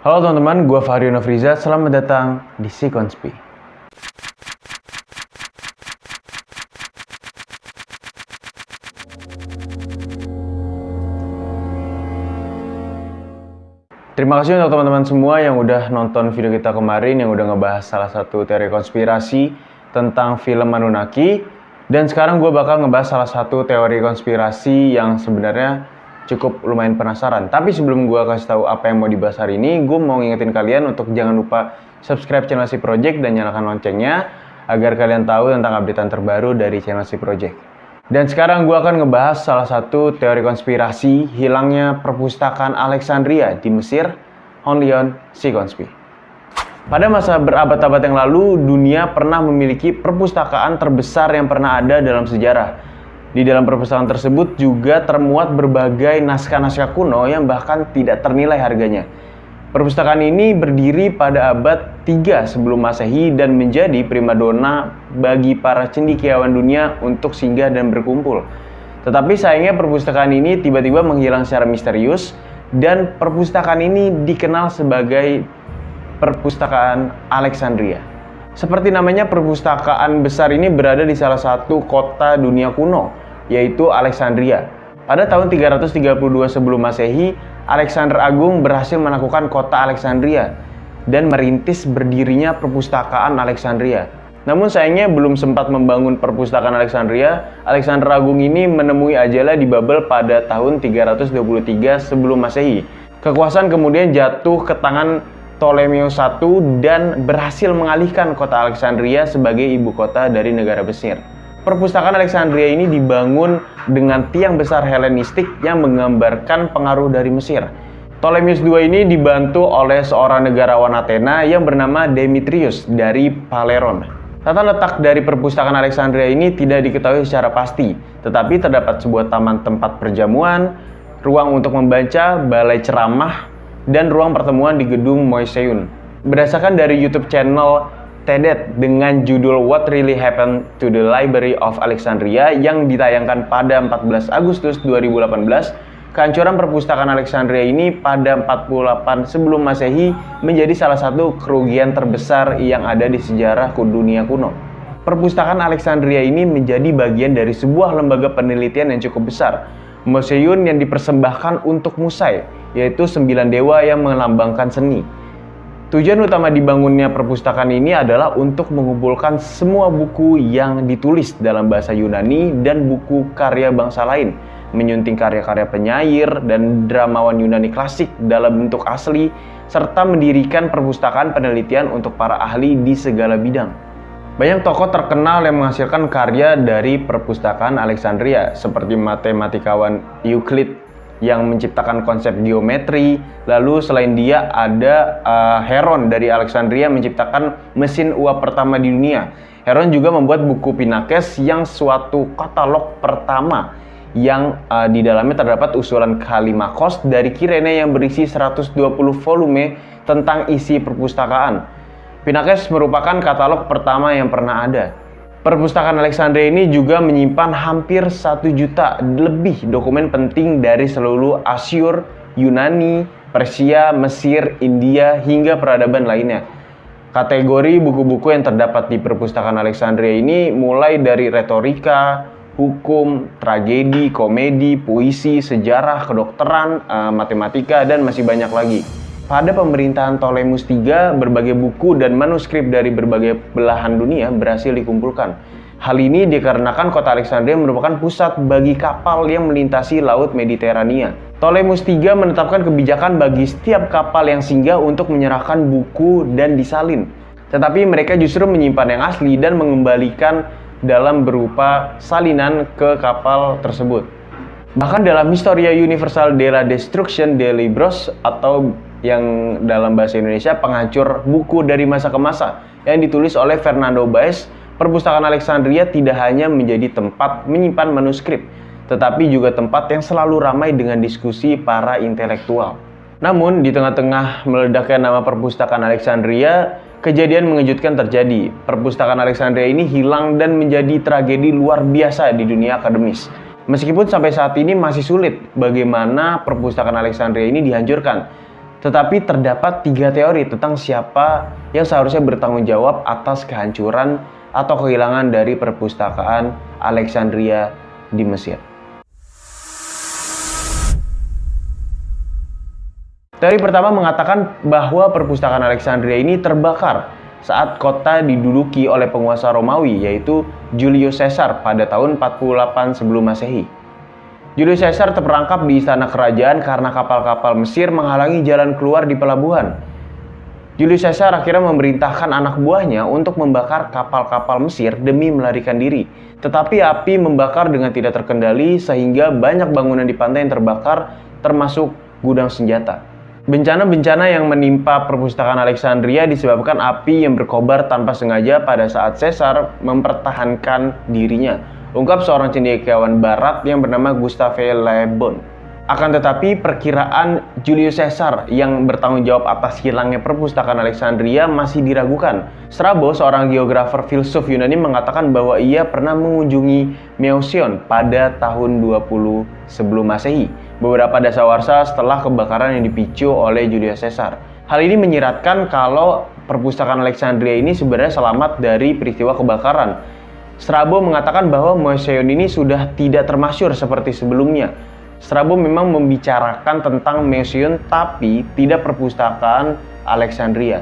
Halo teman-teman, gue Fahri Nofriza. Selamat datang di Sikonspi. Terima kasih untuk teman-teman semua yang udah nonton video kita kemarin, yang udah ngebahas salah satu teori konspirasi tentang film Anunnaki. Dan sekarang gue bakal ngebahas salah satu teori konspirasi yang sebenarnya cukup lumayan penasaran. Tapi sebelum gue kasih tahu apa yang mau dibahas hari ini, gue mau ngingetin kalian untuk jangan lupa subscribe channel Si Project dan nyalakan loncengnya agar kalian tahu tentang updatean terbaru dari channel Si Project. Dan sekarang gue akan ngebahas salah satu teori konspirasi hilangnya perpustakaan Alexandria di Mesir, only on Sikonspi. Pada masa berabad-abad yang lalu, dunia pernah memiliki perpustakaan terbesar yang pernah ada dalam sejarah. Di dalam perpustakaan tersebut juga termuat berbagai naskah-naskah kuno yang bahkan tidak ternilai harganya. Perpustakaan ini berdiri pada abad 3 sebelum Masehi dan menjadi primadona bagi para cendekiawan dunia untuk singgah dan berkumpul. Tetapi sayangnya perpustakaan ini tiba-tiba menghilang secara misterius dan perpustakaan ini dikenal sebagai Perpustakaan Alexandria. Seperti namanya, perpustakaan besar ini berada di salah satu kota dunia kuno, yaitu Alexandria. Pada tahun 332 sebelum Masehi, Alexander Agung berhasil menaklukkan kota Alexandria dan merintis berdirinya perpustakaan Alexandria. Namun sayangnya belum sempat membangun perpustakaan Alexandria, Alexander Agung ini menemui ajalnya di Babel pada tahun 323 sebelum Masehi. Kekuasaan kemudian jatuh ke tangan Ptolemeus I dan berhasil mengalihkan kota Alexandria sebagai ibu kota dari negara Mesir. Perpustakaan Alexandria ini dibangun dengan tiang besar Helenistik yang menggambarkan pengaruh dari Mesir. Ptolemeus II ini dibantu oleh seorang negarawan Athena yang bernama Demetrius dari Phaleron. Tata letak dari perpustakaan Alexandria ini tidak diketahui secara pasti, tetapi terdapat sebuah taman tempat perjamuan, ruang untuk membaca, balai ceramah, dan ruang pertemuan di gedung Moiseon. Berdasarkan dari YouTube channel TED dengan judul What Really Happened to the Library of Alexandria yang ditayangkan pada 14 Agustus 2018, kehancuran perpustakaan Alexandria ini pada 48 sebelum Masehi menjadi salah satu kerugian terbesar yang ada di sejarah dunia kuno. Perpustakaan Alexandria ini menjadi bagian dari sebuah lembaga penelitian yang cukup besar, Moiseon, yang dipersembahkan untuk Musai, yaitu 9 dewa yang melambangkan seni. Tujuan utama dibangunnya perpustakaan ini adalah untuk mengumpulkan semua buku yang ditulis dalam bahasa Yunani dan buku karya bangsa lain, menyunting karya-karya penyair dan dramawan Yunani klasik dalam bentuk asli, serta mendirikan perpustakaan penelitian untuk para ahli di segala bidang. Banyak tokoh terkenal yang menghasilkan karya dari perpustakaan Alexandria, seperti matematikawan Euclid yang menciptakan konsep geometri. Lalu selain dia ada Heron dari Alexandria menciptakan mesin uap pertama di dunia. Heron juga membuat buku Pinakes yang suatu katalog pertama yang di dalamnya terdapat usulan Kalimakos dari Kirene yang berisi 120 volume tentang isi perpustakaan. Pinakes merupakan katalog pertama yang pernah ada. Perpustakaan Alexandria ini juga menyimpan hampir 1 juta lebih dokumen penting dari seluruh Asyur, Yunani, Persia, Mesir, India, hingga peradaban lainnya. Kategori buku-buku yang terdapat di perpustakaan Alexandria ini mulai dari retorika, hukum, tragedi, komedi, puisi, sejarah, kedokteran, matematika, dan masih banyak lagi. Pada pemerintahan Ptolemeus III, berbagai buku dan manuskrip dari berbagai belahan dunia berhasil dikumpulkan. Hal ini dikarenakan kota Alexandria merupakan pusat bagi kapal yang melintasi Laut Mediterania. Ptolemeus III menetapkan kebijakan bagi setiap kapal yang singgah untuk menyerahkan buku dan disalin. Tetapi mereka justru menyimpan yang asli dan mengembalikan dalam berupa salinan ke kapal tersebut. Bahkan dalam Historia Universal della Destruction de Libros, atau yang dalam bahasa Indonesia penghancur buku dari masa ke masa, yang ditulis oleh Fernando Baez, perpustakaan Alexandria tidak hanya menjadi tempat menyimpan manuskrip, tetapi juga tempat yang selalu ramai dengan diskusi para intelektual. Namun di tengah-tengah meledaknya nama perpustakaan Alexandria, kejadian mengejutkan terjadi. Perpustakaan Alexandria ini hilang dan menjadi tragedi luar biasa di dunia akademis. Meskipun sampai saat ini masih sulit bagaimana perpustakaan Alexandria ini dihancurkan. Tetapi terdapat 3 teori tentang siapa yang seharusnya bertanggung jawab atas kehancuran atau kehilangan dari perpustakaan Alexandria di Mesir. Teori pertama mengatakan bahwa perpustakaan Alexandria ini terbakar saat kota diduduki oleh penguasa Romawi, yaitu Julius Caesar pada tahun 48 sebelum Masehi. Julius Caesar terperangkap di istana kerajaan karena kapal-kapal Mesir menghalangi jalan keluar di pelabuhan. Julius Caesar akhirnya memerintahkan anak buahnya untuk membakar kapal-kapal Mesir demi melarikan diri. Tetapi api membakar dengan tidak terkendali sehingga banyak bangunan di pantai yang terbakar, termasuk gudang senjata. Bencana-bencana yang menimpa perpustakaan Alexandria disebabkan api yang berkobar tanpa sengaja pada saat Caesar mempertahankan dirinya, ungkap seorang cendekiawan barat yang bernama Gustave Le Bon. Akan tetapi perkiraan Julius Caesar yang bertanggung jawab atas hilangnya perpustakaan Alexandria masih diragukan. Strabo, seorang geografer filsuf Yunani, mengatakan bahwa ia pernah mengunjungi Meusion pada tahun 20 sebelum Masehi, beberapa dasawarsa setelah kebakaran yang dipicu oleh Julius Caesar. Hal ini menyiratkan kalau perpustakaan Alexandria ini sebenarnya selamat dari peristiwa kebakaran. Strabo mengatakan bahwa Meusion ini sudah tidak termasyhur seperti sebelumnya. Strabo memang membicarakan tentang Meusion tapi tidak perpustakaan Alexandria.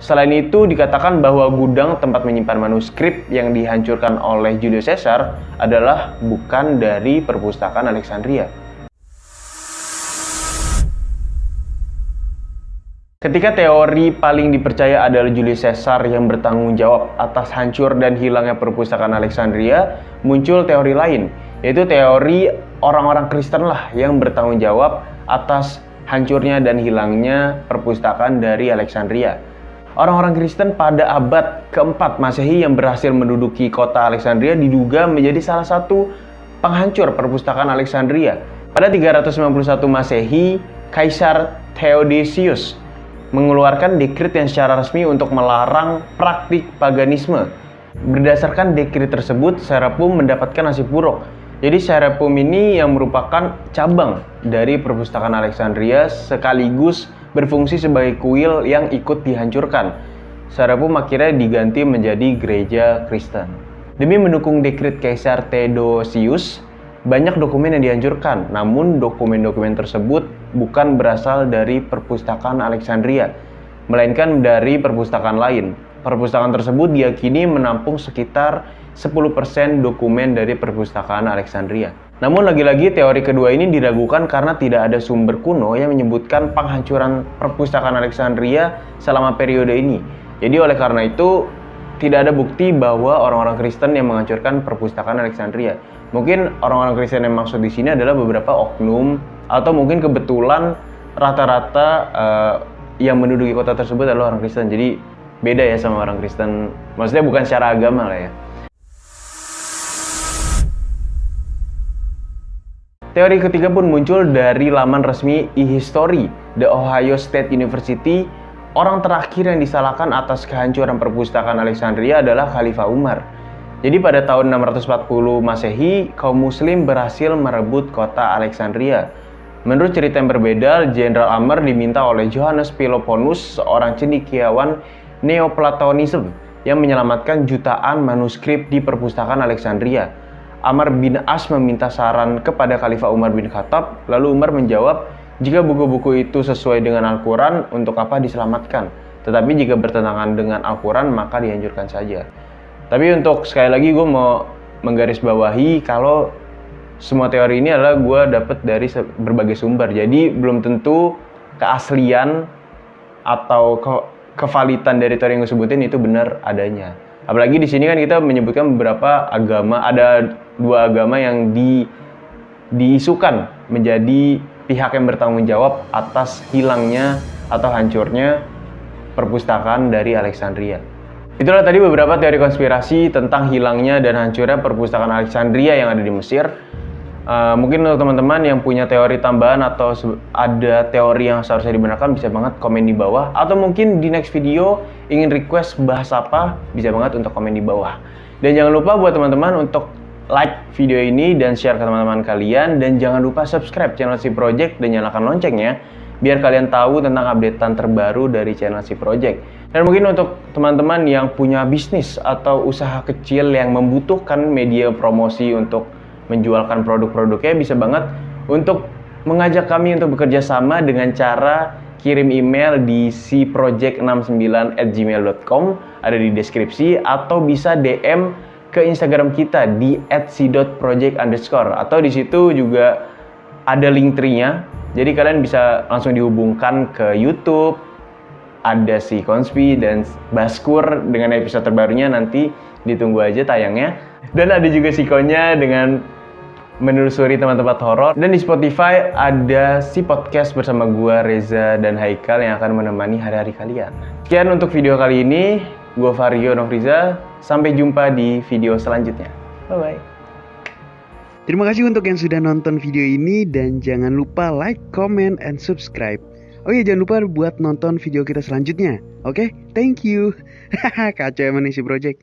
Selain itu dikatakan bahwa gudang tempat menyimpan manuskrip yang dihancurkan oleh Julius Caesar adalah bukan dari perpustakaan Alexandria. Ketika teori paling dipercaya adalah Julius Caesar yang bertanggung jawab atas hancur dan hilangnya perpustakaan Alexandria, muncul teori lain, yaitu teori orang-orang Kristen lah yang bertanggung jawab atas hancurnya dan hilangnya perpustakaan dari Alexandria. Orang-orang Kristen pada abad keempat Masehi yang berhasil menduduki kota Alexandria diduga menjadi salah satu penghancur perpustakaan Alexandria. Pada 391 Masehi, Kaisar Theodosius mengeluarkan dekret yang secara resmi untuk melarang praktik paganisme. Berdasarkan dekret tersebut, Serapum mendapatkan nasib buruk. Jadi Serapum ini yang merupakan cabang dari perpustakaan Alexandria sekaligus berfungsi sebagai kuil yang ikut dihancurkan. Serapum akhirnya diganti menjadi gereja Kristen. Demi mendukung dekret Kaisar Theodosius, banyak dokumen yang dihancurkan, namun dokumen-dokumen tersebut bukan berasal dari perpustakaan Alexandria, melainkan dari perpustakaan lain. Perpustakaan tersebut diyakini menampung sekitar 10% dokumen dari perpustakaan Alexandria. Namun lagi-lagi teori kedua ini diragukan karena tidak ada sumber kuno yang menyebutkan penghancuran perpustakaan Alexandria selama periode ini. Jadi oleh karena itu tidak ada bukti bahwa orang-orang Kristen yang menghancurkan perpustakaan Alexandria. Mungkin orang-orang Kristen yang maksud di sini adalah beberapa oknum, atau mungkin kebetulan rata-rata yang menduduki kota tersebut adalah orang Kristen. Jadi beda ya sama orang Kristen. Maksudnya bukan secara agama lah ya. Teori ketiga pun muncul dari laman resmi eHistory, The Ohio State University. Orang terakhir yang disalahkan atas kehancuran perpustakaan Alexandria adalah Khalifah Umar. Jadi pada tahun 640 Masehi, kaum muslim berhasil merebut kota Alexandria. Menurut cerita yang berbeda, Jenderal Amr diminta oleh Johannes Peloponus, seorang cendekiawan Neoplatonisme, yang menyelamatkan jutaan manuskrip di perpustakaan Alexandria. Amr bin As meminta saran kepada Khalifah Umar bin Khattab, lalu Umar menjawab, jika buku-buku itu sesuai dengan Al-Quran, untuk apa diselamatkan? Tetapi jika bertentangan dengan Al-Quran, maka dihancurkan saja. Tapi untuk sekali lagi gue mau menggarisbawahi kalau semua teori ini adalah gue dapet dari berbagai sumber. Jadi belum tentu keaslian atau kevalitan dari teori yang gue sebutin itu benar adanya. Apalagi di sini kan kita menyebutkan beberapa agama, ada 2 agama yang diisukan menjadi pihak yang bertanggung jawab atas hilangnya atau hancurnya perpustakaan dari Alexandria. Itulah tadi beberapa teori konspirasi tentang hilangnya dan hancurnya perpustakaan Alexandria yang ada di Mesir. Mungkin untuk teman-teman yang punya teori tambahan atau ada teori yang seharusnya dibenarkan, bisa banget komen di bawah. Atau mungkin di next video ingin request bahas apa, bisa banget untuk komen di bawah. Dan jangan lupa buat teman-teman untuk like video ini dan share ke teman-teman kalian. Dan jangan lupa subscribe channel Si Project dan nyalakan loncengnya, biar kalian tahu tentang updatean terbaru dari channel Si Project. Dan mungkin untuk teman-teman yang punya bisnis atau usaha kecil yang membutuhkan media promosi untuk menjualkan produk-produknya, bisa banget untuk mengajak kami untuk bekerja sama dengan cara kirim email di siproject69@gmail.com, ada di deskripsi, atau bisa DM ke Instagram kita di @si.project_, atau di situ juga ada link tree-nya. Jadi kalian bisa langsung dihubungkan ke YouTube, ada si Konspi dan Baskur dengan episode terbarunya, nanti ditunggu aja tayangnya. Dan ada juga Sikonya dengan menelusuri tempat-tempat horor. Dan di Spotify ada si podcast bersama gua, Reza, dan Haikal yang akan menemani hari-hari kalian. Sekian untuk video kali ini. Gua Vario Nofriza. Sampai jumpa di video selanjutnya. Bye-bye. Terima kasih untuk yang sudah nonton video ini dan jangan lupa like, comment, and subscribe. Oh iya, jangan lupa buat nonton video kita selanjutnya. Oke, thank you. Kacau emang nih Si Project.